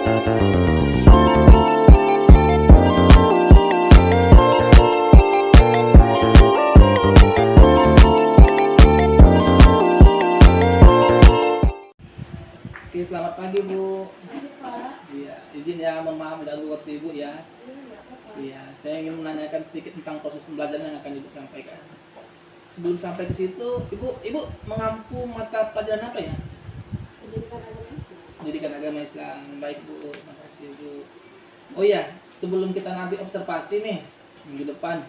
Oke, selamat pagi Bu. Pagi, Pak. Iya, izin ya, mohon maaf mengganggu waktu Ibu ya. Nggak apa-apa. Iya, saya ingin menanyakan sedikit tentang proses pembelajaran yang akan Ibu sampaikan. Sebelum sampai ke situ, Ibu mengampu mata pelajaran apa ya? Pendidikan agama Islam. Pendidikan agama Islam. Baik Bu, makasih Bu. Oh iya, sebelum kita nanti observasi nih minggu depan,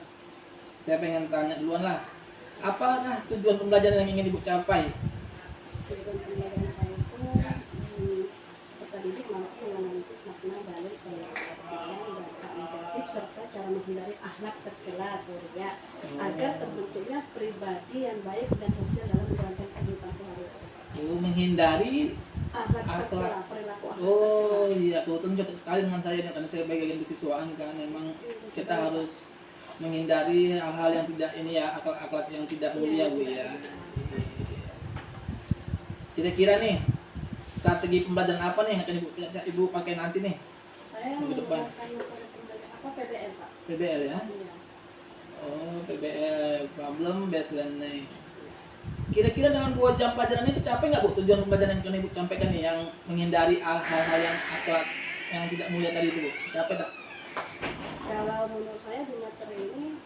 saya pengen tanya duluan lah. Apakah tujuan pembelajaran yang ingin Ibu capai? Tujuan pembelajaran saya itu peserta didik mampu menganalisis makna dalil pengertian dampak negatif serta cara menghindari akhlak tercela atau riya agar terbentuknya pribadi yang baik dan sosial dalam menjalankan kehidupan sehari-hari. Oh, menghindari Akhlak akhlak. tercela, perilaku akhlak Oh tercela. iya, kebetulan cocok sekali dengan saya karena saya bagian kesiswaan kan. Memang kita harus menghindari hal-hal yang tidak ini ya, akhlak-akhlak yang tidak mulia Bu ya. Kira-kira nih strategi pembelajaran apa nih yang akan ibu pakai nanti nih? Saya Minggu depan. menggunakan metode pembelajaran apa PBL, Pak? PBL ya? Iya. Oh, PBL, problem based learning. Kira-kira dalam 2 jam pelajaran itu capek nggak Bu tujuan pembelajaran yang akan ibu sampaikan nih, yang menghindari hal-hal yang akhlak yang tidak mulia tadi itu Bu? Capek tak? Kalau menurut saya di materi ini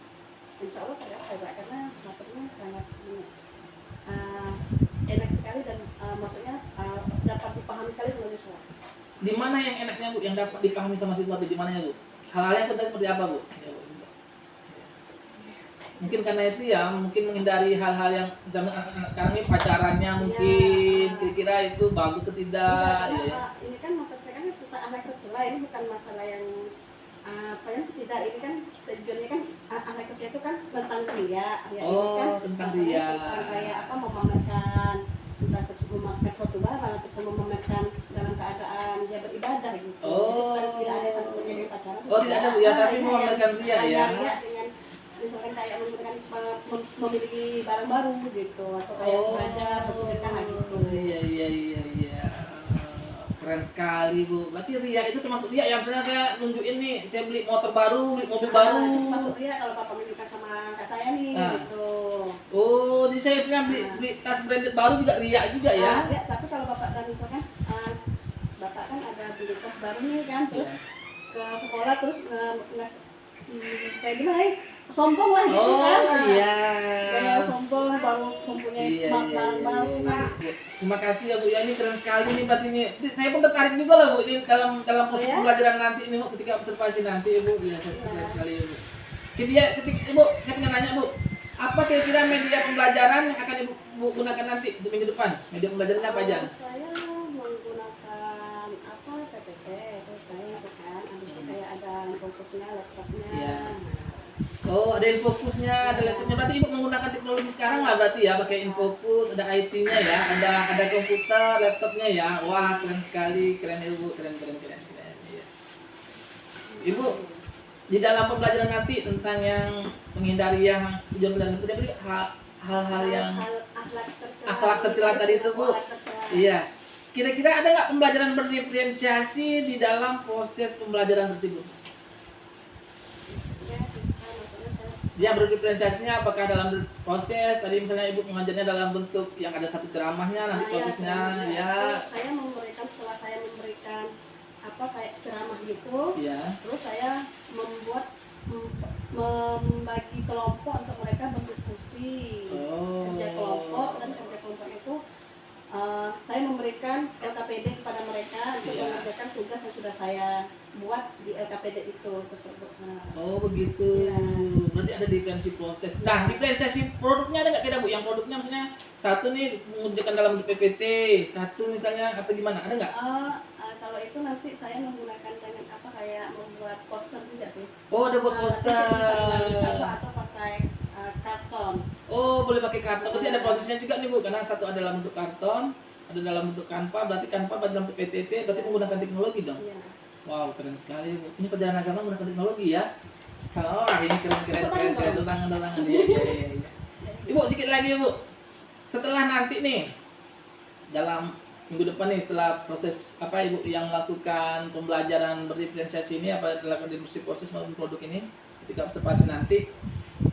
insya Allah tidak ada, karena materinya sangat enak sekali dan maksudnya dapat dipahami sekali oleh siswa. Di mana yang enaknya Bu, yang dapat dipahami sama siswa di mananya Bu? Hal-halnya seperti apa Bu? Ya, Bu. Mungkin karena itu ya, mungkin menghindari hal-hal yang misalnya anak-anak sekarang ini pacarannya mungkin kira-kira itu bagus atau tidak Karena, ya. ini kan materi saya kan tentang anak tercela, ini bukan masalah yang apa yang tidak, ini kan tujuannya kan anak kerja itu kan tentang ria ya, Oh, ini kan tentang masalahnya ria. tentang kayak apa, memamerkan entah memamerkan suatu barang atau memamerkan dalam keadaan dia beribadah gitu. Oh. Jadi tidak ada satu pun yang pacaran. Oh, tidak ada Bu ya, tapi memamerkan ria ya. Ria dengan misalkan kayak memiliki barang baru gitu, atau kayak belajar bersedekah gitu. Iya. Keren sekali Bu. Berarti ria itu termasuk ria yang misalnya saya nunjukin nih, saya beli motor baru, beli mobil baru. Itu masuk ria kalau papa menunjukkan sama kak saya nih gitu. Oh, di saya misalnya beli tas branded baru juga ria juga ya. Ya, tapi kalau bapak dan misalkan bapak kan ada beli tas baru nih kan, terus ke sekolah terus kayak gimana ya? Sombong lah gitu kan. Iya. Kayak sombong baru mempunyai barang baru kan. Terima kasih ya Bu ya, ini keren sekali nih berarti ini. Saya pun tertarik juga lah Bu ini dalam proses pembelajaran nanti ini Bu, ketika observasi nanti Bu. Ya, saya tertarik sekali ya Bu. Ketika Ibu, saya pengen nanya Bu, apa kira-kira media pembelajaran yang akan Ibu gunakan nanti untuk minggu depan? Media pembelajarannya apa aja? Saya menggunakan apa PPT, terus saya itu kan, habis itu kayak ada fokusnya, laptopnya. Iya. Oh, ada infokusnya, ada laptopnya. Berarti Ibu menggunakan teknologi sekarang lah berarti ya, pakai infokus, ada IT-nya ya, ada komputer, laptopnya ya. Wah, keren sekali, keren Ibu, keren. Iya. Ibu, di dalam pembelajaran nanti tentang yang menghindari yang tujuan pembelajaran itu jadi hal-hal yang akhlak tercela tadi itu Bu. Iya. Kira-kira ada nggak pembelajaran berdiferensiasi di dalam proses pembelajaran tersebut? Dia berdiferensiasinya apakah dalam proses tadi misalnya Ibu mengajarnya dalam bentuk yang ada satu ceramahnya nanti prosesnya ya. Saya memberikan, setelah saya memberikan apa kayak ceramah gitu, terus saya membuat membagi kelompok untuk mereka berdiskusi, kerja kelompok, dan kerja kelompok itu saya memberikan LKPD kepada mereka untuk mengerjakan tugas yang sudah saya buat di LKPD itu tersebut. Oh begitu. Berarti ada diferensi proses. Nah, diferensiasi produknya ada nggak tidak Bu? Yang produknya misalnya satu nih mengerjakan dalam PPT, satu misalnya apa gimana? Ada nggak? Kalau itu nanti saya menggunakan dengan apa kayak membuat poster juga sih. Oh, ada buat poster. Atau pakai karton. Oh, boleh pakai karton. Berarti ada prosesnya juga nih Bu, karena satu ada dalam bentuk karton, ada dalam bentuk Canva. Berarti Canva dalam bentuk PPT, berarti menggunakan teknologi dong. Iya. Wow, keren sekali Bu. Ini perjalanan agama menggunakan teknologi ya. Oh, ini keren. Tangan. Iya. Ibu, sedikit lagi Bu. Setelah nanti nih dalam minggu depan nih setelah proses apa Ibu yang melakukan pembelajaran berdiferensiasi ini apa dilakukan di industri proses maupun produk ini ketika observasi nanti,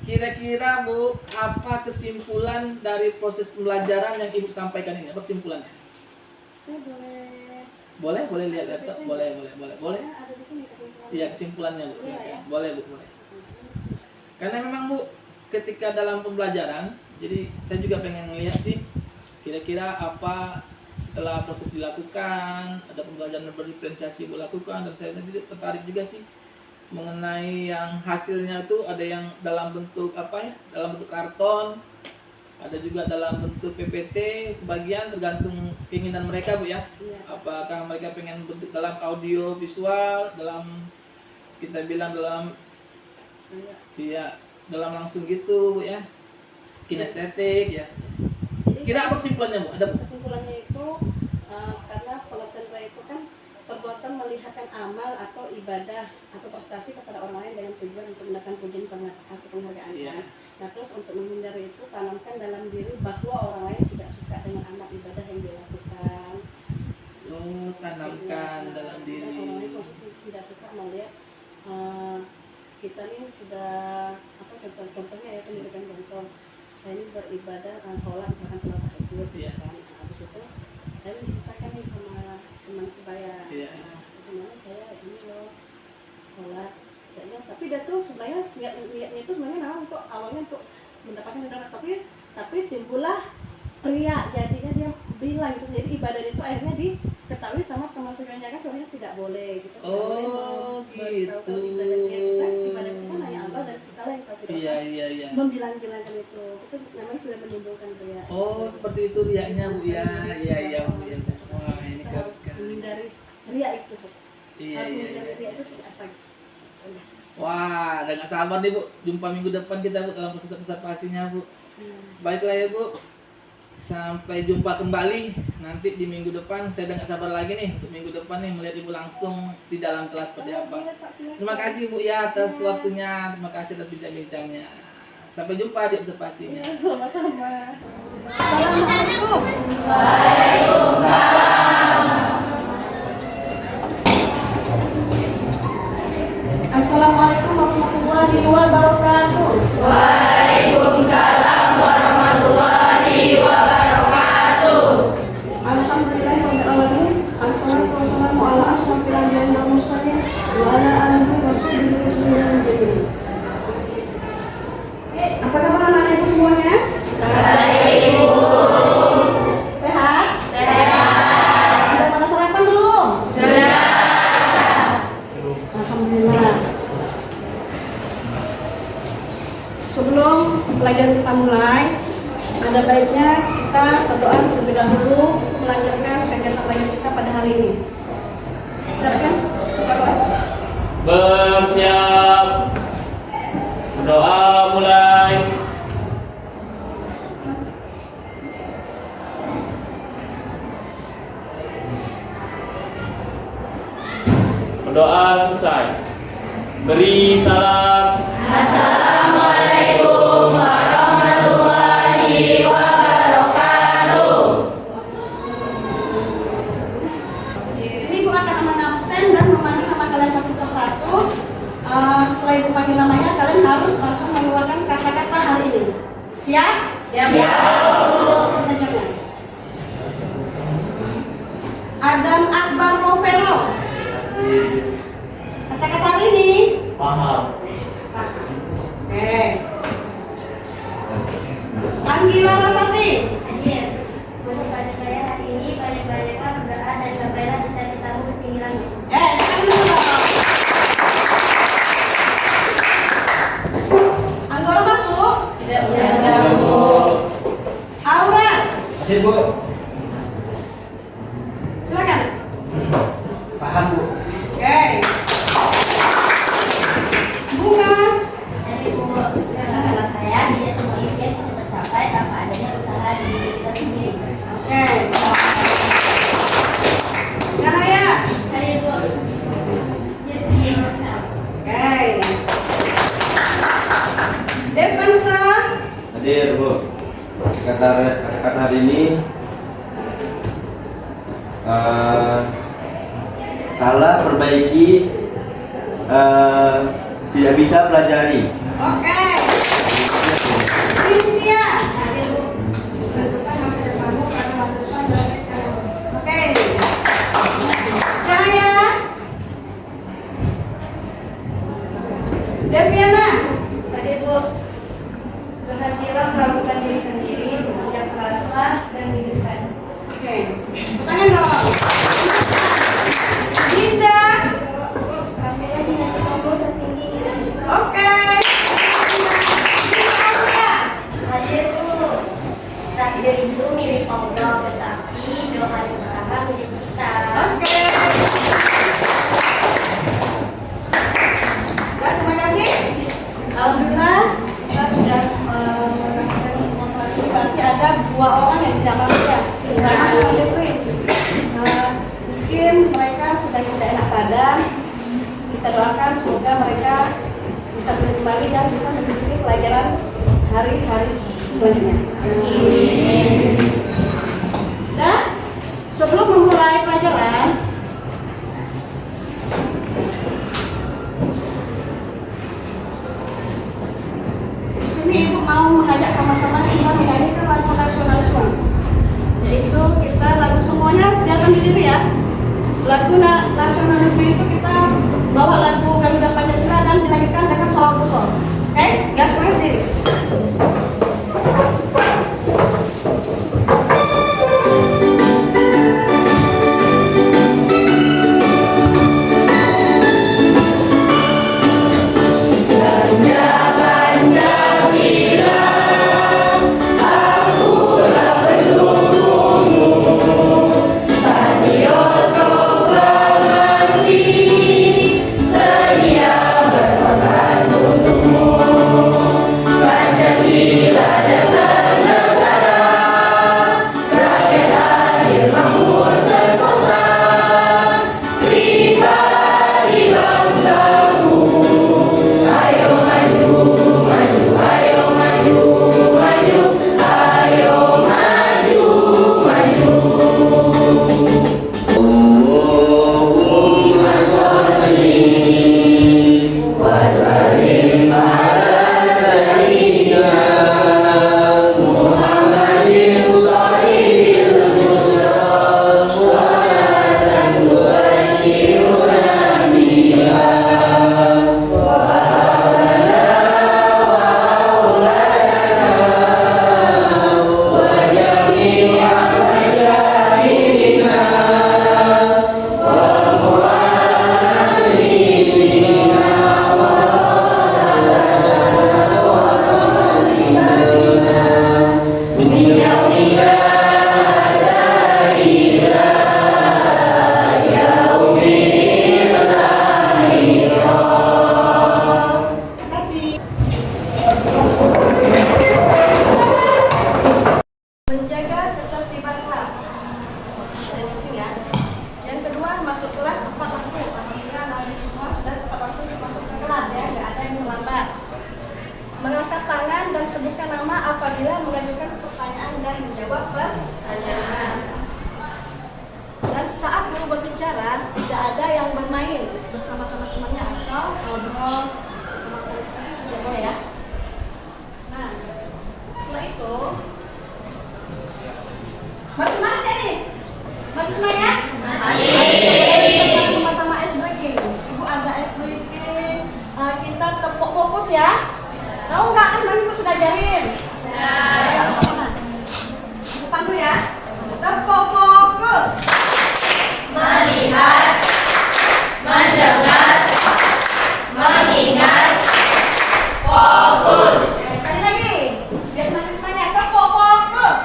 kira-kira Bu apa kesimpulan dari proses pembelajaran yang Ibu sampaikan ini? Apa kesimpulannya? Saya boleh Lihat laptop, boleh. ada di sini kesimpulan. Iya kesimpulannya Bu, Iya, silakan. ya. Boleh. Karena memang Bu, ketika dalam pembelajaran, jadi saya juga pengen ngelihat sih kira-kira apa setelah proses dilakukan, ada pembelajaran berdiferensiasi Bu lakukan, dan saya tadi tertarik juga sih mengenai yang hasilnya itu ada yang dalam bentuk apa ya, dalam bentuk karton, ada juga dalam bentuk PPT, sebagian tergantung keinginan mereka Bu ya. Iya. Apakah mereka pengen bentuk dalam audio visual, dalam kita bilang dalam iya dalam langsung gitu Bu ya, kinestetik ya. Jadi Kira apa kesimpulannya Bu? Ada Bu? kesimpulannya itu karena pengertian ria itu kan perbuatan melihatkan amal atau ibadah atau prestasi kepada orang lain dengan tujuan untuk mendapatkan pujian atau penghargaan. Iya. Nah terus untuk menghindari itu tanamkan dalam diri bahwa orang lain tidak suka dengan amal ibadah yang dilakukan. Oh, tanamkan dalam Dan diri. orang lain maksudnya tidak suka melihat kita nih sudah apa contohnya ya, saya memberikan contoh saya ini beribadah sholat misalkan sholat tahajud Iya. kan. Nah, habis itu saya menceritakan nih sama teman sebaya, Iya. gimana saya ini loh sholat kayaknya, tapi dia tuh sebenarnya niatnya itu sebenarnya memang untuk awalnya untuk mendapatkan ridho, tapi timbullah ria, jadinya dia bilang gitu, jadi ibadah itu akhirnya diketahui sama teman sebayanya kan sebenarnya tidak boleh gitu. Tidak boleh gitu. ibadah kita kan hanya Allah dan kita lah yang tahu, tidak usah Iya. membilang-bilangkan itu namanya sudah menimbulkan ria. Oh, seperti itu riaknya Bu ya. Iya Bu ya. Wah, ini Kita keren harus sekali. menghindari ria itu. Iya. Harus menghindari ria itu seperti apa? Wah, udah gak sabar nih Bu, jumpa minggu depan kita Bu dalam proses observasinya Bu. Baiklah ya Bu, sampai jumpa kembali nanti di minggu depan. Saya udah gak sabar lagi nih untuk minggu depan nih melihat Ibu langsung di dalam kelas seperti apa. Terima kasih Bu ya atas waktunya, terima kasih atas bincang-bincangnya. Sampai jumpa di observasinya. Ya, sama-sama. Assalamualaikum. Assalamualaikum warahmatullahi wabarakatuh. Alhamdulillahirrahmanirrahim. Assalatu wassalamu ala asyrafil anbiya'i wal mursalin wa ala alihi wa sahbihi. Apa kabar anak-anak ibu semuanya? Sehat? Sudah pada sarapan belum? Alhamdulillah. Sebelum pelajaran kita mulai, ada baiknya kita berdoa terlebih dahulu melanjutkan kegiatan pelajaran kita pada hari ini. Silakan, Pak Bos. Bersiap. Berdoa mulai. Berdoa selesai. Beri salam. Sini Ibu akan nama absen dan memanggil nama kalian satu persatu. Setelah Ibu panggil namanya, kalian harus langsung mengeluarkan kata-kata hari ini. Siap? Siap. Pertanyaannya. Adam Akbar Rovero. Kata-kata hari ini. Paham. Oke. Anggila Rasati. Hadir. Pada saya hari ini banyak-banyaklah berdoa dan gapailah cita-citamu setinggi langit. Jangan dulu. Anggora masuk. Aura. Hadir Bu. Silakan. Paham Bu. Oke. Bunga. Dari umur salah saya, tidak semua impian bisa tercapai tanpa adanya usaha di diri kita sendiri. Oke. Cahaya. Saya Bu, just be yourself. Oke. Devansa. Hadir Bu. Kata hari ini Salah perbaiki, tidak bisa pelajari. Oke. Cynthia. Tentukan masa depanmu karena masa depan dari kamu. Oke. Cahaya. Deviana. Tadi Bu, berhentilah melakukan diri sendiri, bekerja keraslah dan hidupkan. Oke. Pertanyaan dong. Dinda. Kamera tidak terlalu setinggi. Oke. Hadir Bu, takdir itu milik Allah, tetapi doa dan usaha milik kita. Oke. Baik, terima kasih. Alhamdulillah kita sudah melakukan semua kelas ini. Berarti ada 2 orang yang tidak mampu ya. Karena sama Jeffrey. Mungkin mereka sedang tidak enak badan. Kita doakan semoga mereka bisa kembali dan bisa mengikuti pelajaran hari-hari selanjutnya. Dan sebelum memulai pelajaran, di sini Ibu mau mengajak sama-sama kita menyanyikan lagu nasionalisme. Yaitu kita lagu semuanya sediakan diri ya. Lagu nasionalisme itu kita bawa lagu Garuda Pancasila dan dinyanyikan dengan solo kusol. Oke, gas semuanya sendiri. sebutkan nama apabila mengajukan pertanyaan dan menjawab pertanyaan. Dan saat guru berbicara, tidak ada yang bermain bersama-sama temannya atau ngobrol sama teman sekali, tidak boleh ya. Nah, setelah itu masih semangat ya nih? Masih semangat ya? Masih. Sama-sama ice breaking. Ibu ada ice breaking. Kita tepuk fokus ya. Tahu nggak kan tadi Ibu sudah ajarin? Ya. Ibu pandu ya. Tepuk fokus. Melihat, mendengar, mengingat, fokus. Sekali lagi. Biar semakin semangat. Tepuk fokus.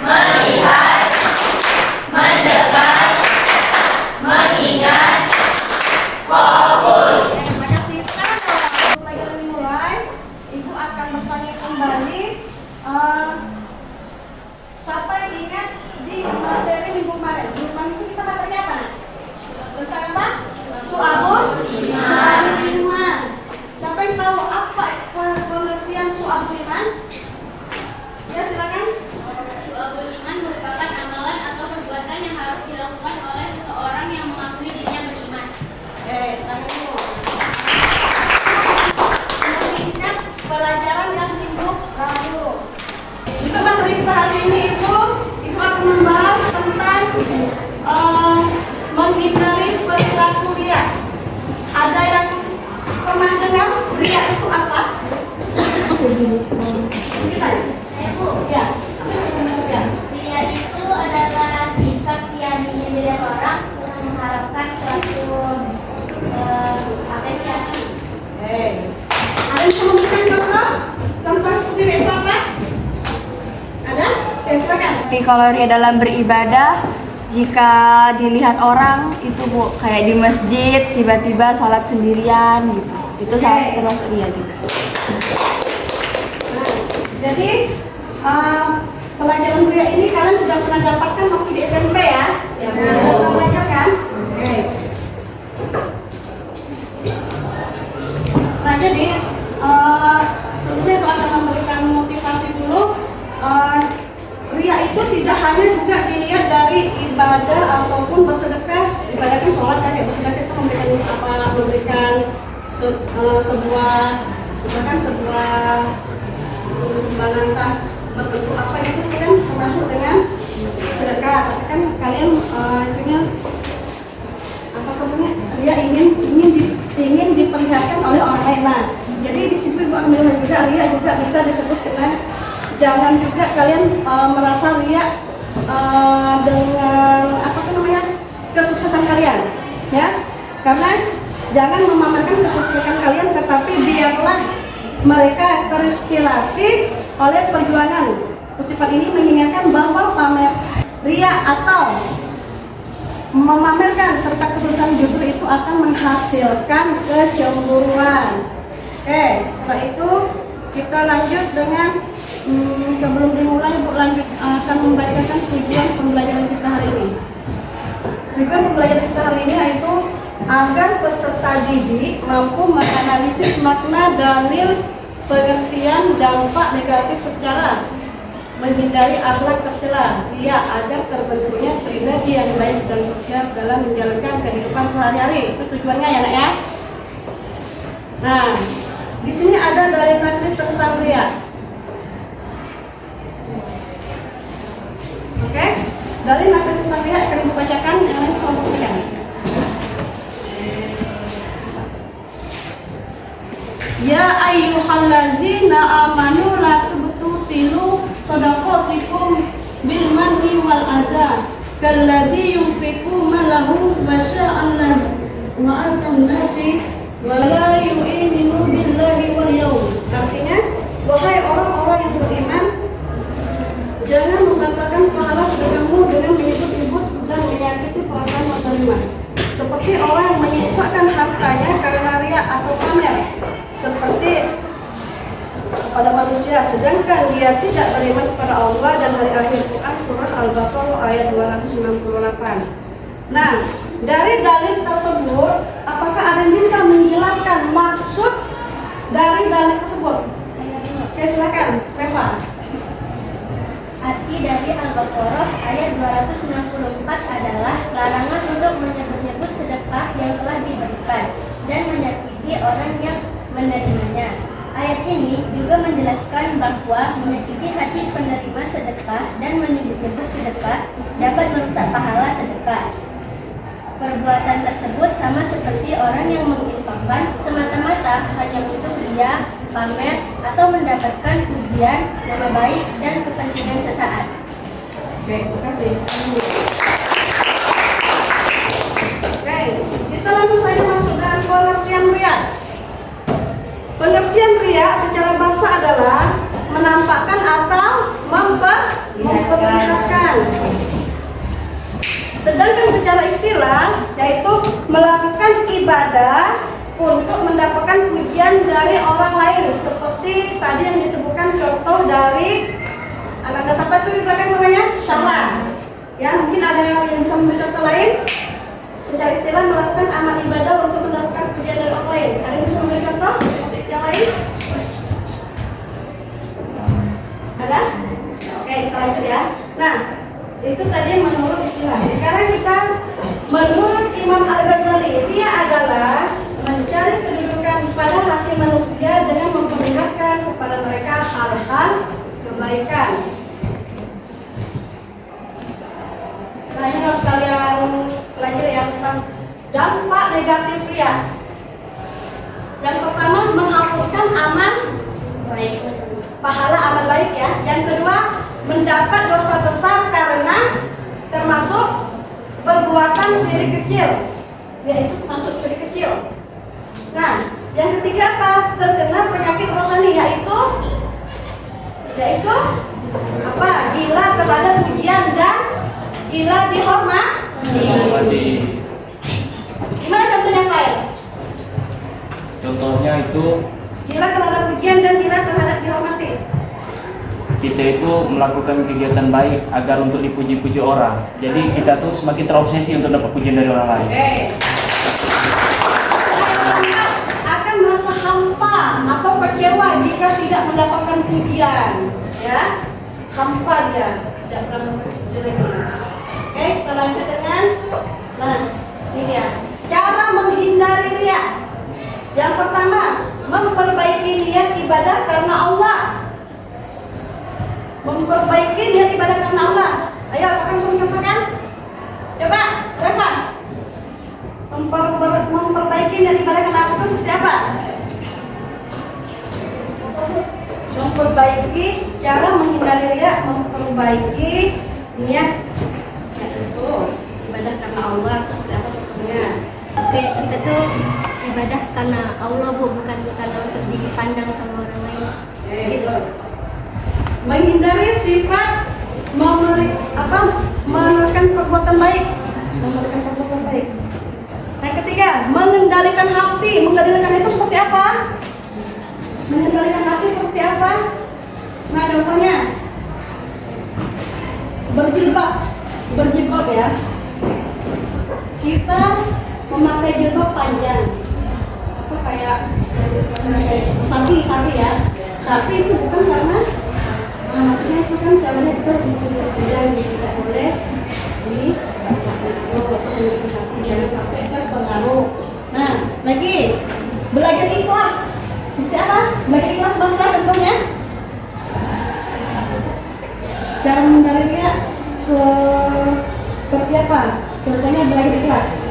Melihat, mendengar, Tapi kalau ria dalam beribadah, jika dilihat orang itu Bu, kayak di masjid tiba-tiba sholat sendirian gitu. Itu salah terus ria juga. Nah, jadi pelajaran ria ini kalian sudah pernah dapatkan waktu di SMP ya? Ya. Pernah belajar kan? Oke. Nah jadi sebelumnya itu akan memberikan motivasi dulu. Ria itu tidak hanya juga dilihat dari ibadah ataupun bersedekah. Ibadah kan sholat kan ya, bersedekah itu memberikan sebuah misalkan sebuah sumbangan berbentuk apa itu kan termasuk dengan sedekah. Tapi kan kalian punya apa kemudian ria ingin diperlihatkan oleh orang lain. Nah, jadi di situ Ibu ambil juga ria juga bisa disebut dengan jangan juga kalian merasa ria dengan apa namanya kesuksesan kalian, ya. Karena jangan memamerkan kesuksesan kalian, tetapi biarlah mereka terinspirasi oleh perjuangan. Kutipan ini mengingatkan bahwa pamer ria atau memamerkan serta kesuksesan justru itu akan menghasilkan kecemburuan. Oke, setelah itu kita lanjut dengan sebelum dimulai Bu lanjut akan membacakan tujuan pembelajaran kita hari ini. Tujuan pembelajaran kita hari ini yaitu agar peserta didik mampu menganalisis makna dalil, pengertian dampak negatif secara menghindari akhlak tercela, agar terbentuknya pribadi yang baik dan sosial dalam menjalankan kehidupan sehari-hari. Itu tujuannya ya Nak ya. Nah, di sini ada dalil nakli tentang ria. Oke, dalil nakli tentang ria akan dibacakan yang lain kelompoknya. Ya ayyuhallazina amanu la tubtilu shadaqatikum bil manni wal adza kalladzi yunfiqu malahu wa sya'an wa asam nasi wa la yu'minu billahi wal yawm. Artinya, wahai orang-orang yang beriman, jangan membatalkan pahala sedekahmu dengan menyebut-nyebut dan menyakiti perasaan penerima, seperti orang yang menyimpan hartanya karena ria atau pamer, seperti kepada manusia, sedangkan dia tidak beriman kepada Allah dan hari akhir. Quran surah Al-Baqarah ayat 268. Nah, dari dalil tersebut, apakah ada yang bisa menjelaskan maksud dari dalil tersebut? Oke, silakan, Reva. Arti dari Al-Baqarah ayat 264 adalah larangan untuk menyebut-nyebut sedekah yang telah diberikan dan menyakiti orang yang menerimanya. Ayat ini juga menjelaskan bahwa menyakiti hati penerima sedekah dan menyebut-nyebut sedekah dapat merusak pahala sedekah. Perbuatan tersebut sama seperti orang yang menginfakkan semata-mata hanya untuk ria, pamer, atau mendapatkan pujian, nama baik, dan kepentingan sesaat. Oke, terima kasih. Oke, kita langsung saja masuk dengan pengertian ria. Pengertian ria secara bahasa adalah menampakkan atau memperlihatkan. Sedangkan secara istilah yaitu melakukan ibadah untuk mendapatkan pujian dari orang lain, seperti tadi yang disebutkan contoh dari anak siapa itu di belakang namanya Syarah. Ya, mungkin ada yang bisa memberi contoh lain. Secara istilah melakukan amal ibadah untuk mendapatkan pujian dari orang lain. Ada yang bisa memberi contoh yang lain? Ada? Oke, kita lanjut ya. Nah, itu tadi menurut istilah. Sekarang kita menurut Imam Al-Ghazali, dia adalah mencari kedudukan pada hati manusia dengan memperlihatkan kepada mereka hal-hal kebaikan. Nah, ini harus kalian pelajari yang tentang dampak negatif ria. Yang pertama, menghapuskan amal baik, pahala amal baik ya. Yang kedua, mendapat dosa besar karena termasuk perbuatan syirik kecil, yaitu termasuk syirik kecil. Nah, yang ketiga apa? Terkena penyakit rohani, yaitu Apa? Gila terhadap pujian dan gila dihormati. Gimana contohnya, Pak? Contohnya itu Gila terhadap pujian dan gila terhadap dihormati. kita itu melakukan kegiatan baik agar untuk dipuji-puji orang. Jadi kita tuh semakin terobsesi untuk dapat pujian dari orang lain. Oke. Akan merasa hampa atau kecewa jika tidak mendapatkan pujian, ya. Hampa dia, tidak pernah puji lagi. Oke, kita lanjut dengan, nah, ini dia. Cara menghindari riya. Yang pertama, memperbaiki niat ibadah karena Allah. Memperbaiki niat ibadah karena Allah. Ayo, siapa yang suruh contohkan? Coba, Reva. Memperbaiki niat ibadah karena Allah itu seperti apa? Memperbaiki cara menghindari riya, memperbaiki niat itu ibadah karena Allah seperti apa contohnya? Oke, kita tuh ibadah karena Allah, Bu, bukan karena untuk dipandang sama orang lain. Gitu. Menghindari sifat melakukan perbuatan baik. Melakukan perbuatan baik. Yang ketiga, mengendalikan hati. Mengendalikan itu seperti apa? Mengendalikan hati seperti apa? Nah, contohnya berjilbab ya. Kita memakai jilbab panjang. Itu kayak sapi ya. Tapi itu bukan karena maksudnya itu kan caranya kita bilang tidak boleh jangan sampai terpengaruh. Nah, lagi belajar ikhlas. Seperti apa? Belajar ikhlas bahasa contohnya. Cara mengendalinya seperti apa? Contohnya belajar ikhlas.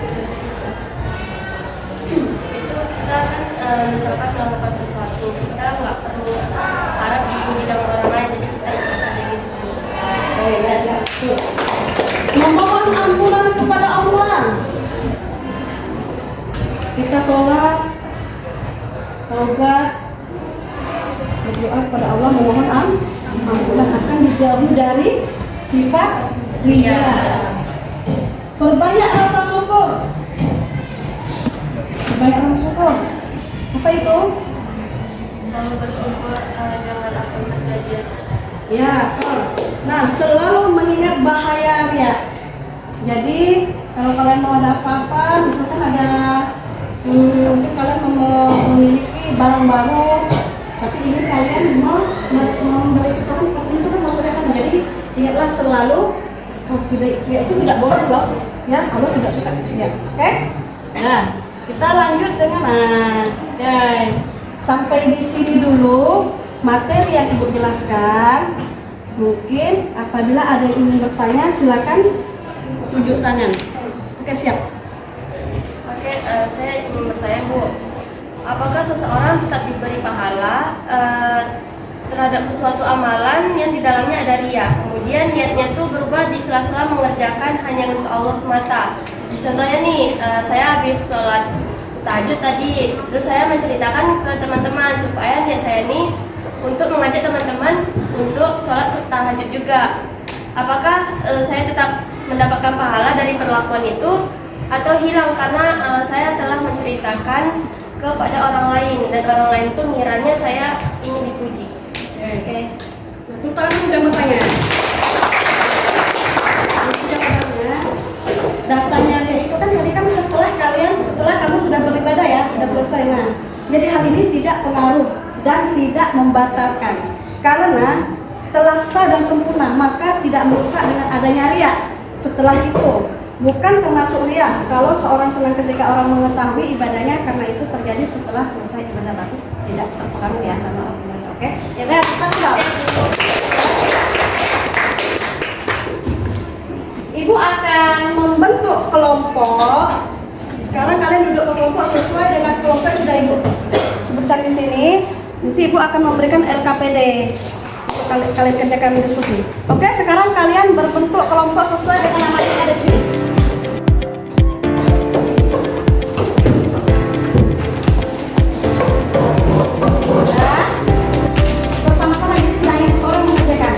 Itu kita kan misalkan melakukan sesuatu, kita nggak perlu harap dipuji dari orang lain, jadi kita ikhlas aja gitu. Ya. Memohon ampunan kepada Allah. Kita sholat, taubat, berdoa kepada Allah, memohon ampunan akan dijauhi dari sifat riya. Perbanyak rasa syukur. Perbanyak rasa syukur. Apa itu? Selalu bersyukur dengan apa yang terjadi. Ya, nah selalu mengingat bahaya riya. Jadi kalau kalian mau ada apa-apa, misalkan ada mungkin kalian memiliki barang baru, tapi ini kalian memberi keterangan itu kan maksudnya kan. Jadi ingatlah selalu riya itu tidak boleh loh, ya Allah tidak suka riya. Oke? Nah kita lanjut dengan sampai di sini dulu materi yang Ibu jelaskan. Mungkin apabila ada yang ingin bertanya silakan tunjuk tangan. Oke, siap. Oke, saya ingin bertanya, Bu, apakah seseorang tetap diberi pahala terhadap sesuatu amalan yang di dalamnya ada riya, kemudian niatnya tuh berubah di sela-sela mengerjakan hanya untuk Allah semata? Contohnya nih, saya habis sholat tahajud tadi, terus saya menceritakan ke teman-teman supaya niat saya nih untuk mengajak teman-teman untuk sholat tahajud juga. Apakah saya tetap mendapatkan pahala dari perlakuan itu atau hilang karena saya telah menceritakan kepada orang lain dan orang lain itu ngiranya saya ingin dipuji? Oke. Nah, pertanyaan udah bertanya. Datanya dia itu kan tadi kan setelah kamu sudah beribadah ya, sudah selesai. Nah, jadi hal ini tidak pengaruh dan tidak membatalkan karena telah sah dan sempurna, maka tidak merusak dengan adanya riya. Setelah itu bukan termasuk riya kalau seorang senang ketika orang mengetahui ibadahnya karena itu terjadi setelah selesai ibadah, berarti tidak terpengaruh ya karena orang ibadah. Oke? Ya udah, kita stop. Ibu akan membentuk kelompok. Sekarang kalian duduk kelompok sesuai dengan kelompok yang sudah Ibu sebutkan di sini. Nanti Ibu akan memberikan LKPD. Kalian kerjakan diskusi. Oke, sekarang kalian berbentuk kelompok sesuai dengan nama yang ada di sini. Bersama-sama kita orang mengerjakan.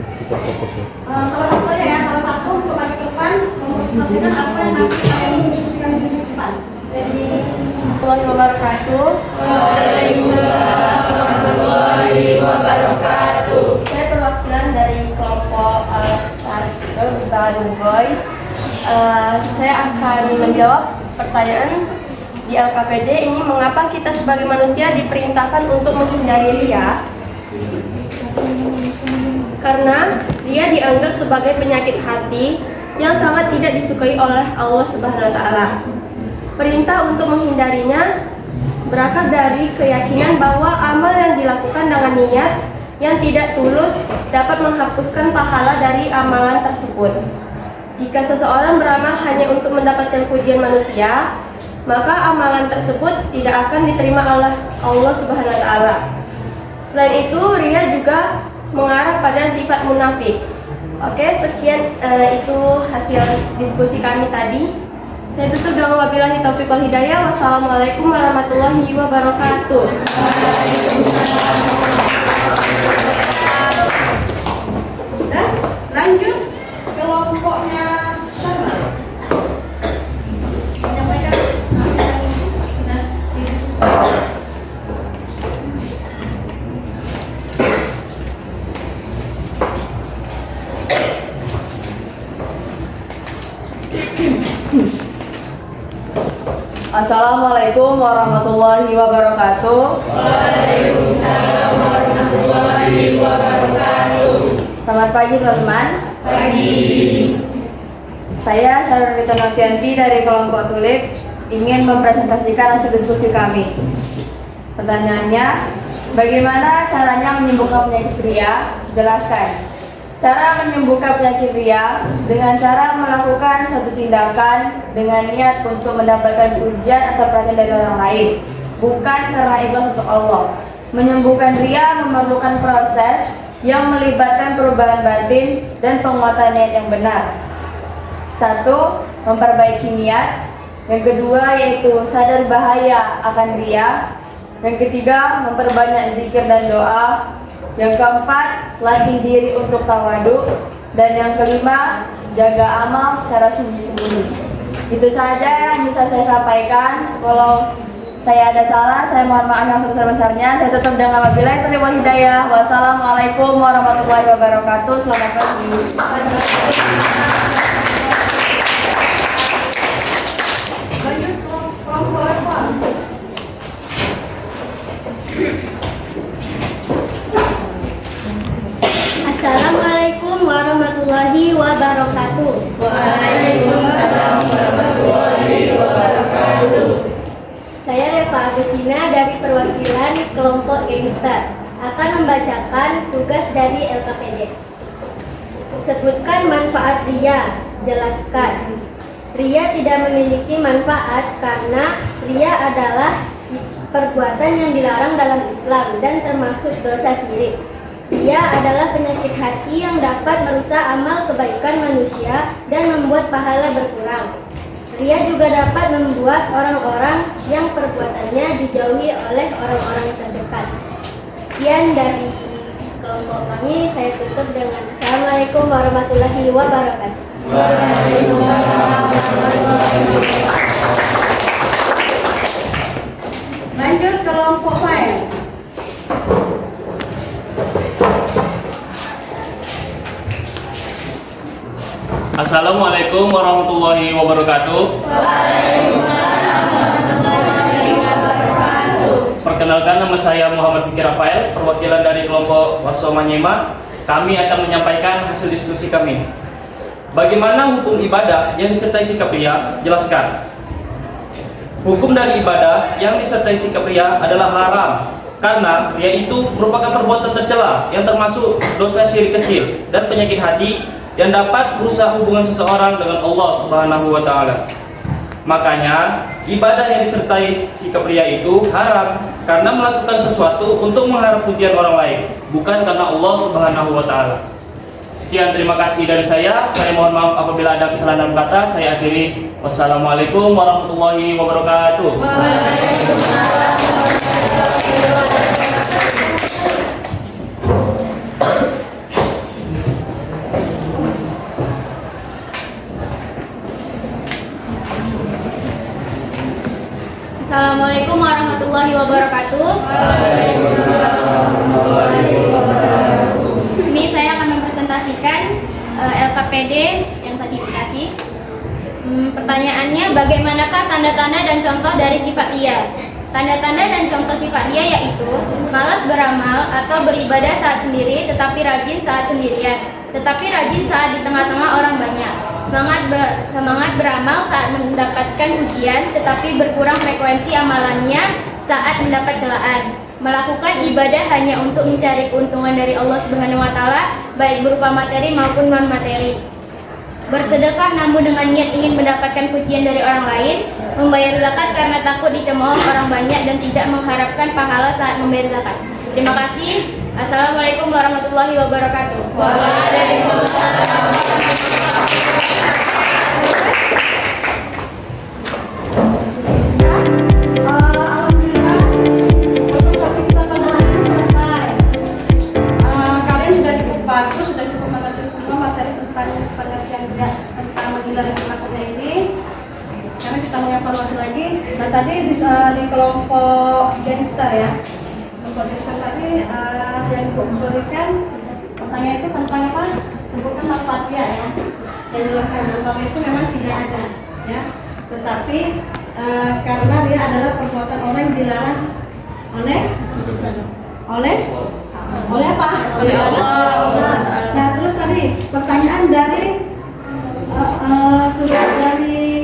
sikap fokusnya? Salah satunya ya, salah satu untuk maju ke depan mempresentasikan apa yang masih kalian diskusikan di depan. Jadi, warahmatullahi wabarakatuh. Saya perwakilan dari kelompok Al-Starter Boy. Saya akan menjawab pertanyaan di LKPD ini, mengapa kita sebagai manusia diperintahkan untuk menghindari ria? Karena ria dianggap sebagai penyakit hati yang sangat tidak disukai oleh Allah Subhanahu wa taala. Perintah untuk menghindarinya berakar dari keyakinan bahwa amal yang dilakukan dengan niat yang tidak tulus dapat menghapuskan pahala dari amalan tersebut. Jika seseorang beramal hanya untuk mendapatkan pujian manusia, maka amalan tersebut tidak akan diterima oleh Allah Subhanahu wa taala. Selain itu, ria juga mengarah pada sifat munafik. Oke, sekian itu hasil diskusi kami tadi. Saya tutup dengan wabillahi taufiq wal hidayah. Wassalamualaikum warahmatullahi wabarakatuh. Dan lanjut kelompoknya Syarma. Menyampaikan hasil yang sudah didiskusikan. Assalamualaikum warahmatullahi wabarakatuh. Waalaikumsalam warahmatullahi wabarakatuh. Selamat pagi teman-teman. Pagi. Saya Syarul Rita Novianti dari kelompok Tulip ingin mempresentasikan hasil diskusi kami. Pertanyaannya, bagaimana caranya menyembuhkan penyakit ria? Jelaskan. Cara menyembuhkan penyakit ria dengan cara melakukan suatu tindakan dengan niat untuk mendapatkan pujian atau perhatian dari orang lain, bukan karena ikhlas untuk Allah. Menyembuhkan ria memerlukan proses yang melibatkan perubahan batin dan penguatan niat yang benar. 1. Memperbaiki niat. Yang kedua yaitu sadar bahaya akan ria. Yang ketiga, memperbanyak zikir dan doa. Yang keempat, latih diri untuk tawadu. Dan yang kelima, jaga amal secara sembunyi-sembunyi. Itu saja yang bisa saya sampaikan. Kalau saya ada salah, saya mohon maaf yang sebesar-besarnya. Saya tutup dengan wabillahi taufiq wal hidayah. Wassalamualaikum warahmatullahi wabarakatuh. Selamat pagi. Lanjut kelompok Reva. Assalamualaikum warahmatullahi wabarakatuh. Waalaikumsalam warahmatullahi wabarakatuh. Saya Reva Agustina dari perwakilan kelompok Gangster akan membacakan tugas dari LKPD. Sebutkan manfaat ria. Jelaskan. Ria tidak memiliki manfaat karena ria adalah perbuatan yang dilarang dalam Islam dan termasuk dosa syirik. Ria adalah penyakit hati yang dapat merusak amal kebaikan manusia dan membuat pahala berkurang. Ria juga dapat membuat orang-orang yang perbuatannya dijauhi oleh orang-orang terdekat. Sekian dari kelompok kami, saya tutup dengan Assalamualaikum warahmatullahi wabarakatuh. Waalaikumsalam warahmatullahi wabarakatuh. Lanjut kelompok lain. Assalamualaikum warahmatullahi wabarakatuh. Waalaikumsalam warahmatullahi wabarakatuh. Perkenalkan, nama saya Muhammad Fikri Rafael, perwakilan dari kelompok Waso Manyema. Kami akan menyampaikan hasil diskusi kami. Bagaimana hukum ibadah yang disertai sikap ria? Jelaskan. Hukum dari ibadah yang disertai sikap ria adalah haram karena ria itu merupakan perbuatan tercela yang termasuk dosa syirik kecil dan penyakit hati yang dapat merusak hubungan seseorang dengan Allah Subhanahu wa taala. Makanya, ibadah yang disertai sikap ria itu haram karena melakukan sesuatu untuk mengharap pujian orang lain, bukan karena Allah Subhanahu wa taala. Sekian, terima kasih dari saya. Saya mohon maaf apabila ada kesalahan dalam kata. Saya akhiri. Wassalamualaikum warahmatullahi wabarakatuh. Waalaikumsalam warahmatullahi wabarakatuh. Assalamualaikum warahmatullahi wabarakatuh. Di sini saya akan mempresentasikan LKPD yang tadi dikasih. Pertanyaannya, bagaimanakah tanda-tanda dan contoh dari sifat ria? Tanda-tanda dan contoh sifat ria yaitu malas beramal atau beribadah saat sendiri tetapi rajin saat sendirian, tetapi rajin saat di tengah-tengah orang banyak. Semangat beramal saat mendapatkan ujian tetapi berkurang frekuensi amalannya saat mendapat celaan. Melakukan ibadah hanya untuk mencari keuntungan dari Allah Subhanahu wa taala baik berupa materi maupun non materi. Bersedekah namun dengan niat ingin mendapatkan pujian dari orang lain, membayar zakat karena takut dicemooh orang banyak dan tidak mengharapkan pahala saat membayar zakat. Terima kasih. Assalamualaikum warahmatullahi wabarakatuh. Alhamdulillah, presentasi kita pada hari ini selesai. Kalian sudah cukup bagus, sudah cukup mengerti semua materi tentang pengertian tentang menghindari penakutnya ini. Karena kita mau evaluasi lagi. Nah tadi bisa di kelompok gangster ya. Kelompok gangster tadi yang Ibu berikan pertanyaan itu tentang apa? Sebutkan al-fatihah ya. Yang jelaskan tentang itu memang tidak ada ya. Tetapi karena dia adalah perbuatan orang yang dilarang oleh apa? Oleh Allah. Nah terus tadi pertanyaan dari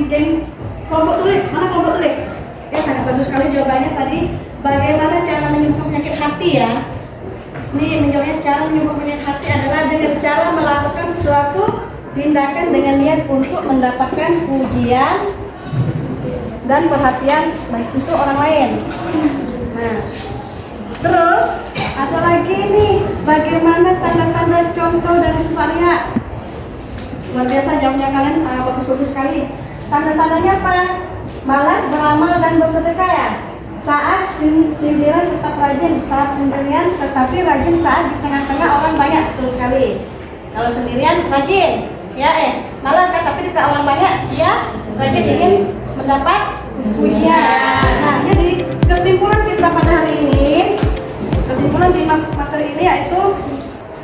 geng kelompok tulik, mana kelompok tulik? Ya sangat bagus sekali jawabannya tadi. Bagaimana cara menyembuhkan penyakit hati ya? Ini menjawabnya cara menyembuhkan penyakit hati adalah dengan cara melakukan suatu tindakan dengan niat untuk mendapatkan pujian dan perhatian baik itu orang lain. Nah, terus ada lagi nih, bagaimana tanda-tanda contoh dari sifat ria? Luar biasa jawabnya kalian, bagus-bagus sekali. Tanda-tandanya apa? Malas beramal dan bersedekah ya. Saat sendirian tetap rajin, saat sendirian tetapi rajin saat di tengah-tengah orang banyak. Betul sekali. Kalau sendirian rajin, ya malas kan tapi di tengah orang banyak, ya rajin ingin mendapat pujian. Nah, jadi kesimpulan kita pada hari ini, kesimpulan di materi ini yaitu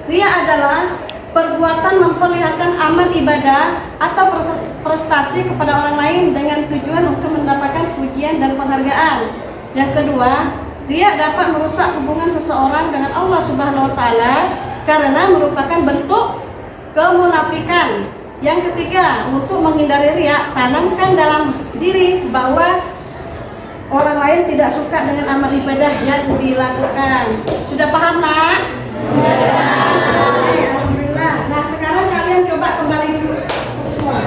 ria adalah perbuatan memperlihatkan amal ibadah atau prestasi kepada orang lain dengan tujuan untuk mendapatkan pujian dan penghargaan. Yang kedua, ria dapat merusak hubungan seseorang dengan Allah Subhanahu wa taala karena merupakan bentuk kemunafikan. Yang ketiga, untuk menghindari ria, tanamkan dalam diri bahwa orang lain tidak suka dengan amal ibadah yang dilakukan. Sudah paham, Nak? Sudah. Alhamdulillah. Nah, sekarang kalian coba kembali dulu semua.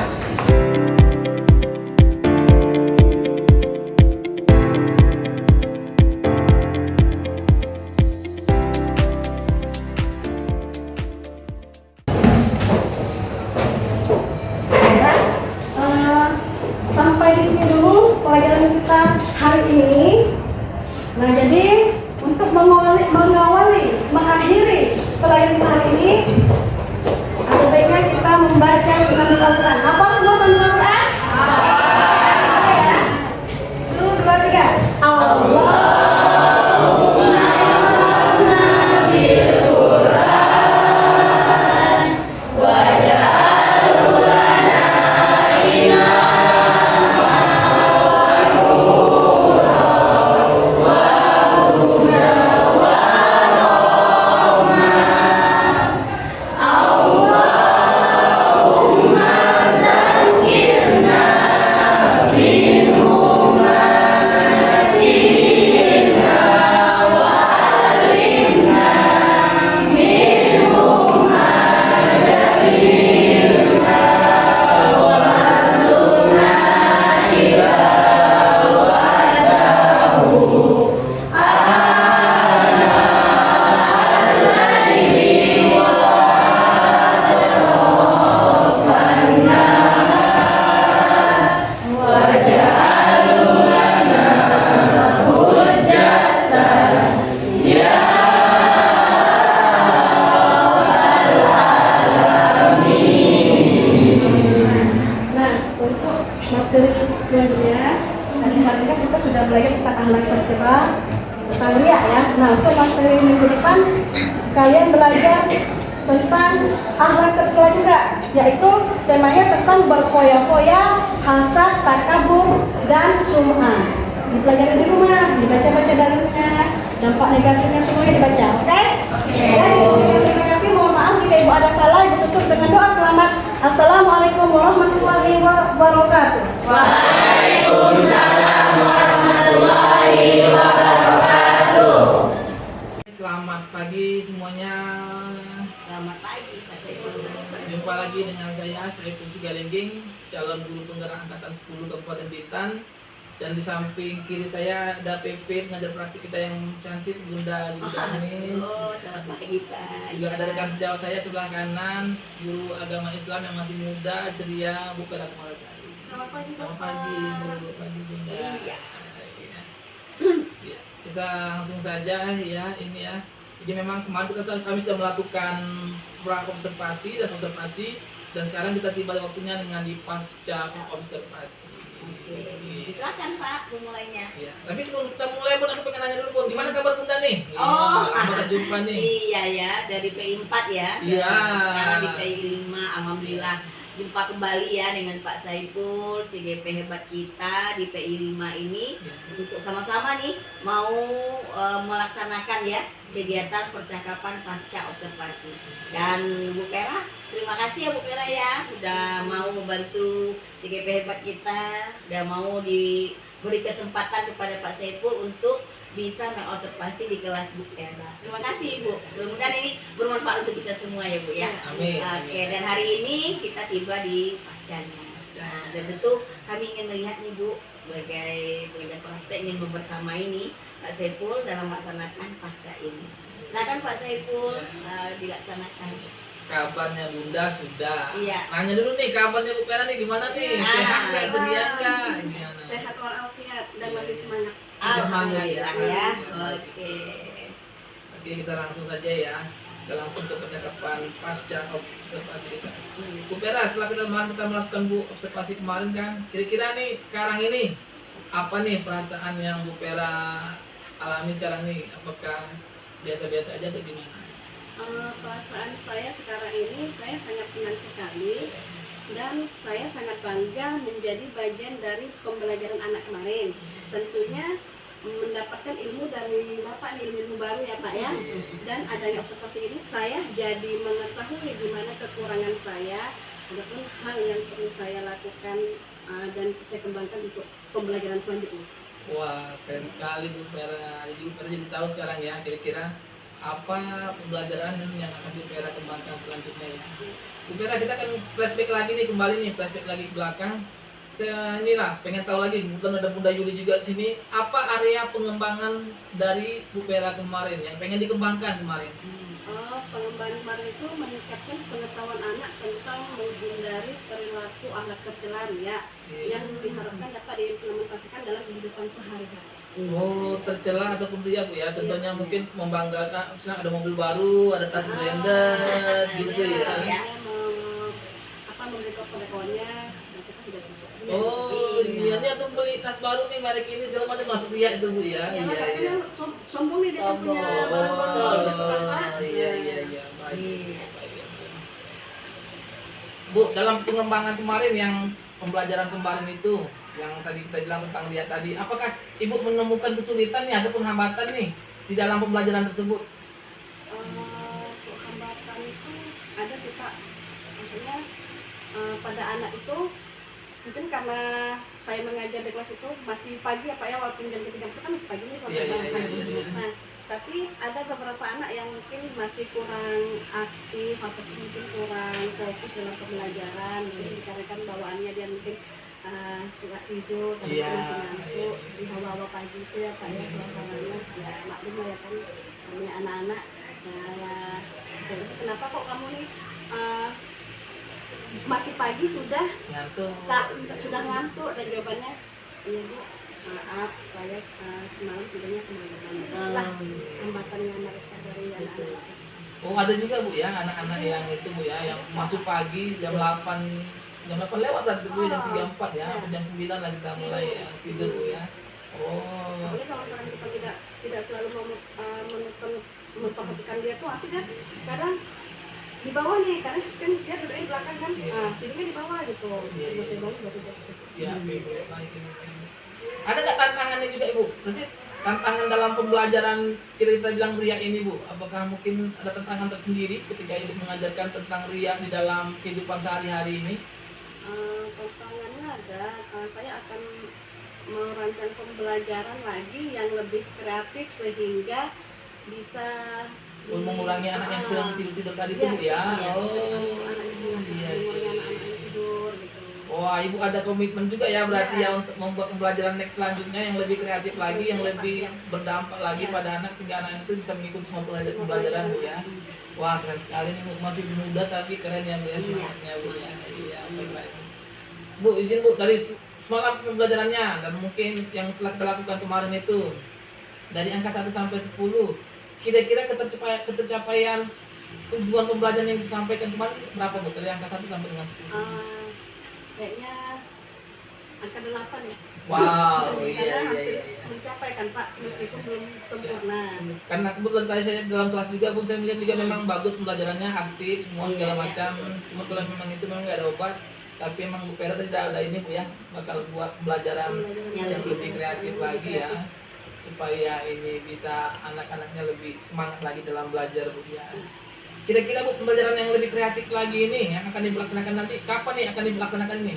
Sampai di sini dulu pelajaran kita hari ini. Nah, jadi untuk mengakhiri pelajaran kita hari ini, ada baiknya kita membaca surat Al-Quran. Apa semua surat Al-Quran? Satu, dua, tiga. Allah. Allahumma akhlak tercela tentang riak ya. Nah, untuk materi minggu depan kalian belajar tentang akhlak tercela juga, yaitu temanya tentang berfoya-foya, hasad, takabur, dan sum'ah. Dipelajari di rumah, dibaca-baca dalilnya, dampak negatifnya semuanya dibaca, oke? Terima kasih, mohon maaf jika ibu ada salah. Ibu tutup dengan doa selamat. Assalamualaikum warahmatullahi wabarakatuh. Waalaikumsalam warahmatullahi wabarakatuh. Selamat pagi semuanya. Selamat pagi, Pak Saiful. Jumpa lagi dengan saya Saiful Sigalengging, calon guru penggerak angkatan 10 Kabupaten Bintan. Dan di samping kiri saya ada PP pengajar praktik kita yang cantik, Bunda Yudanis. Oh, selamat pagi, Pak. Juga ada rekan sejawat saya sebelah kanan, guru agama Islam yang masih muda, ceria, Bu Pera Kumarasari. Selamat pagi, Selamat pagi, Bu. Pagi, Bunda. Iya. Iya. Ya, kita langsung saja ya, ini ya. Jadi memang kemarin kami sudah melakukan pra-observasi dan observasi, dan sekarang kita tiba waktunya dengan di pasca observasi. Oke, silakan Pak, mulainya. Ya, tapi sebelum kita mulai pun aku pengen nanya dulu, Pun, gimana kabar Bunda nih? Oh, lama tak jumpa nih. Iya ya, dari PI 4 ya. Iya. Sekarang di PI 5, alhamdulillah jumpa kembali ya dengan Pak Saiful, CGP hebat kita di PI 5 ini untuk sama-sama nih mau melaksanakan ya kegiatan percakapan pasca observasi. Dan Bu Pera, terima kasih ya Bu Pera ya sudah mau membantu CGP hebat kita dan mau diberi kesempatan kepada Pak Saiful untuk bisa mengobservasi di kelas Bu Pera. Terima kasih Bu. Mudah-mudahan ini bermanfaat untuk kita semua ya Bu ya. Amin. Oke, dan hari ini kita tiba di pascanya. Nah, dan tentu kami ingin melihat nih Bu, sebagai pengajar praktek ingin membersamai nih Pak Saiful dalam melaksanakan pasca ini. Silakan Pak Saiful dilaksanakan. Kabarnya Bunda sudah. Iya. Nanya dulu nih, kabarnya Bu Pera nih gimana nih? Sehat nggak, ceria nggak? Gimana? Sehat walafiat dan masih semangat. Masih semangat ya. Alhamdulillah ya. Oke. Oke, kita langsung saja ya. Kita langsung ke percakapan pasca observasi kita. Bu Pera, setelah kita melakukan Bu observasi kemarin kan, kira-kira nih sekarang ini apa nih perasaan yang Bu Pera alami sekarang nih? Apakah biasa-biasa aja atau gimana? Perasaan saya sekarang ini saya sangat senang sekali dan saya sangat bangga menjadi bagian dari pembelajaran anak kemarin. Tentunya mendapatkan ilmu dari Bapak nih, ilmu baru ya Pak ya. Dan adanya observasi ini saya jadi mengetahui di mana kekurangan saya, ataupun hal yang perlu saya lakukan dan saya kembangkan untuk pembelajaran selanjutnya. Wah, keren sekali Bu Pera. Jadi Bu Pera jadi tahu sekarang ya kira-kira apa pembelajaran yang akan Bu Pera kembangkan selanjutnya ya. Bu Pera, kita akan flashback lagi nih, kembali nih flashback lagi ke belakang. Saya inilah pengen tahu lagi, kebetulan ada Bunda Yuli juga di sini. Apa area pengembangan dari Bu Pera kemarin yang pengen dikembangkan kemarin? Pengembangan kemarin itu meningkatkan pengetahuan anak tentang menghindari perilaku akhlak tercela ya, yang diharapkan dapat diimplementasikan dalam kehidupan sehari-hari. Oh, tercela ataupun dia Bu ya. Contohnya mungkin membanggakan, misalnya ada mobil baru, ada tas branded gitu ya. Membeli kawan-kawannya, kita tidak bisa. Oh iya, ini aku beli tas baru nih merek ini segala macam, masuk ria itu Bu ya. Iya. Sombong nih dia punya barang botol gitu kan Pak. Iya, baik. Bu, dalam pengembangan kemarin yang pembelajaran kemarin itu yang tadi kita bilang tentang ria tadi, apakah Ibu menemukan kesulitan nih ataupun hambatan nih di dalam pembelajaran tersebut? Hambatan itu ada sih Pak. Maksudnya pada anak itu mungkin karena saya mengajar di kelas itu masih pagi ya Pak ya, walaupun jam 3 itu kan masih pagi nih suasana Iya. Nah, tapi ada beberapa anak yang mungkin masih kurang aktif atau mungkin kurang fokus dalam pembelajaran, mungkin dikarenakan bawaannya dia mungkin suka tidur, kadang masih ngantuk di hawa-hawa pagi itu ya Pak ya, suasananya ya maklum lah ya kan, namanya anak-anak. Saya kenapa kok kamu nih masih pagi sudah sudah ngantuk, dan jawabannya iya Bu, maaf saya semalam tidurnya kemalaman. Lah hambatannya mereka dari anak-anak. Oh, ada juga Bu ya anak-anak yang itu Bu ya, yang masuk pagi jam 8 lewat berarti Bu, jam 3.4 ya, jam 9 lah kita mulai ya, tidur Bu ya. Oh. Apalagi kalau misalkan kita tidak selalu memperhatikan dia tuh, artinya kadang di bawah nih, karena kan dia duduknya di belakang kan, Iya. tidurnya di bawah gitu. Iya, iya. Masih bangun baru dia. Siap Ibu. Baik, Ibu. Ada nggak tantangannya juga Ibu? Berarti tantangan dalam pembelajaran kita bilang ria ini Bu, apakah mungkin ada tantangan tersendiri ketika Ibu mengajarkan tentang ria di dalam kehidupan sehari-hari ini? Tantangannya ada, saya akan merancang pembelajaran lagi yang lebih kreatif sehingga bisa Mengurangi anak yang kurang tidur tadi itu Bu ya? Iya, Oh, iya, iya. anak-anak tidur gitu. Wah, Ibu ada komitmen juga ya berarti ya untuk membuat pembelajaran next selanjutnya yang lebih kreatif lagi, yang lebih berdampak lagi Ya. pada anak sehingga anak itu bisa mengikuti semua pembelajaran Bu ya. Wah, keren sekali nih Bu, masih muda tapi keren ya Bu ya semangatnya Bu ya. Iya, baik. Bu, izin Bu dari semangat pembelajarannya dan mungkin yang telah kita lakukan kemarin itu dari angka 1 sampai 10, kira-kira ketercapaian tujuan pembelajaran yang disampaikan kemarin berapa Bu? Dari angka 1 sampai dengan 10. Kayaknya angka 8 ya. Wow, Karena iya. hampir mencapai kan Pak, meskipun belum sempurna. Karena kebetulan tadi saya dalam kelas juga pun saya melihat juga memang bagus pembelajarannya, aktif semua segala Iya, macam. Cuma kalau memang itu memang nggak ada obat, tapi memang Bu Pera tadi ada ini Bu ya, bakal buat pembelajaran yang lebih kreatif lagi ya, supaya ini bisa anak-anaknya lebih semangat lagi dalam belajar Bu ya. Kira-kira Bu pembelajaran yang lebih kreatif lagi ini yang akan dilaksanakan nanti kapan nih akan dilaksanakan ini?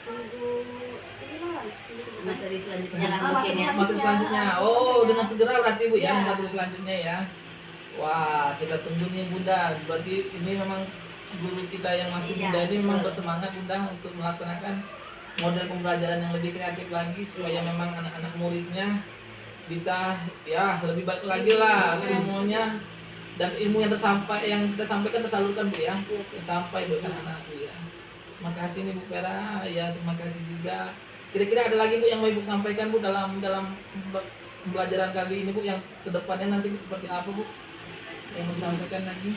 Tunggu inilah. Materi selanjutnya lah Ah, mungkin ya. Materi selanjutnya. Oh, dengan segera berarti Bu ya Iya. materi selanjutnya ya. Wah, kita tunggu nih Bunda. Berarti ini memang guru kita yang masih Iya, muda ini memang betul. bersemangat Bunda untuk melaksanakan model pembelajaran yang lebih kreatif lagi supaya memang anak-anak muridnya bisa ya lebih baik lagi lah semuanya dan ilmu yang kita sampaikan tersalurkan Bu ya. Sampai buat anak-anak Bu ya. Terima kasih nih Bu Pera ya, terima kasih juga. Kira-kira ada lagi Bu yang mau Ibu sampaikan Bu dalam pembelajaran kali ini Bu yang kedepannya nanti Bu, seperti apa Bu? Yang mau disampaikan lagi?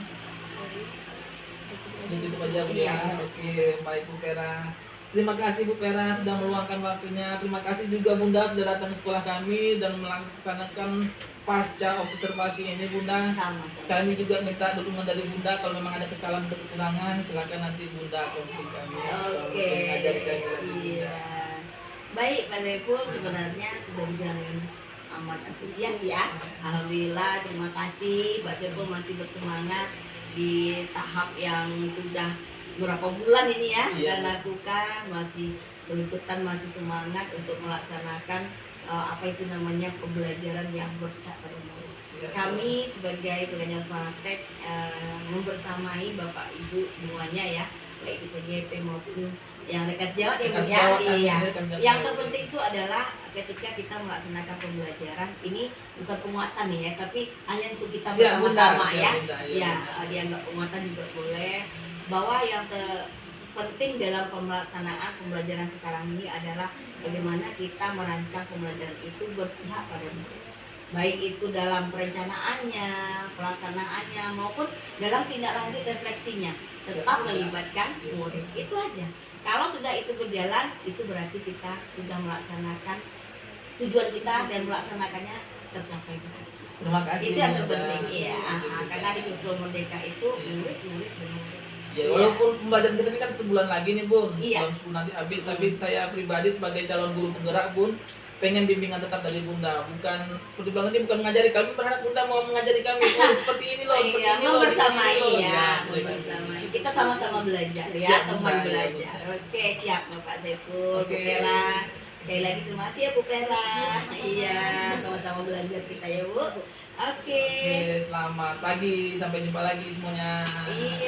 Ini cukup aja Bu ya. Oke, baik Bu Pera. Terima kasih Bu Pera sudah meluangkan waktunya. Terima kasih juga Bunda sudah datang ke sekolah kami dan melaksanakan pasca observasi ini Bunda. Sama-sama. Kami juga minta dukungan dari Bunda kalau memang ada kesalahan atau kekurangan silakan nanti Bunda konflik kami. Oke. Mengajari kami lagi. Iya. Baik Pak Saiful, sebenarnya sudah berjalan dengan amat antusias ya. Alhamdulillah, terima kasih Pak Saiful masih bersemangat di tahap yang sudah berapa bulan ini ya Iya. kita lakukan, masih penuntutan masih semangat untuk melaksanakan apa itu namanya pembelajaran yang berkah pada murid. Siap. Kami sebagai pengajar praktek membersamai Bapak Ibu semuanya ya, baik itu CGP maupun yang rekas jawab ya Bu Rekas ya. jawab, Iya. rekas jawab. Yang terpenting itu adalah ketika kita melaksanakan pembelajaran ini bukan penguatan nih ya, tapi hanya untuk kita Siap, bersama-sama Bunda, ya. siap, Bunda, iya, Ya, Bunda. dianggap penguatan juga boleh. Bahwa yang penting dalam pelaksanaan pembelajaran sekarang ini adalah bagaimana kita merancang pembelajaran itu berpihak pada murid. Baik itu dalam perencanaannya, pelaksanaannya maupun dalam tindak lanjut refleksinya, tetap melibatkan murid. Itu aja. Kalau sudah itu berjalan, itu berarti kita sudah melaksanakan tujuan kita dan melaksanakannya tercapai berarti. Terima kasih. Itu yang Bunda. terpenting iya. Terima kasih, Bunda. Karena di Kurikulum Merdeka itu murid benar. Ya, walaupun pembelajaran kita ini kan sebulan lagi nih Bun, Iya. sebulan 10 nanti habis, tapi saya pribadi sebagai calon guru penggerak Bun, pengen bimbingan tetap dari Bunda, bukan seperti bilang tadi bukan mengajari kami, berharap Bunda mau mengajari kami, oh seperti ini loh, seperti Iya, ini loh, membersamai seperti ini loh. ya, saya membersamai. Kita sama-sama belajar ya, Siap, teman Bunda, ya, belajar. Bunda. Oke, siap Bapak Saiful, Oke. Bu Pera. Sekali lagi terima kasih ya Bu Pera. Iya, sama-sama belajar kita ya Bu. Oke. Oke, selamat pagi, sampai jumpa lagi semuanya. Iya.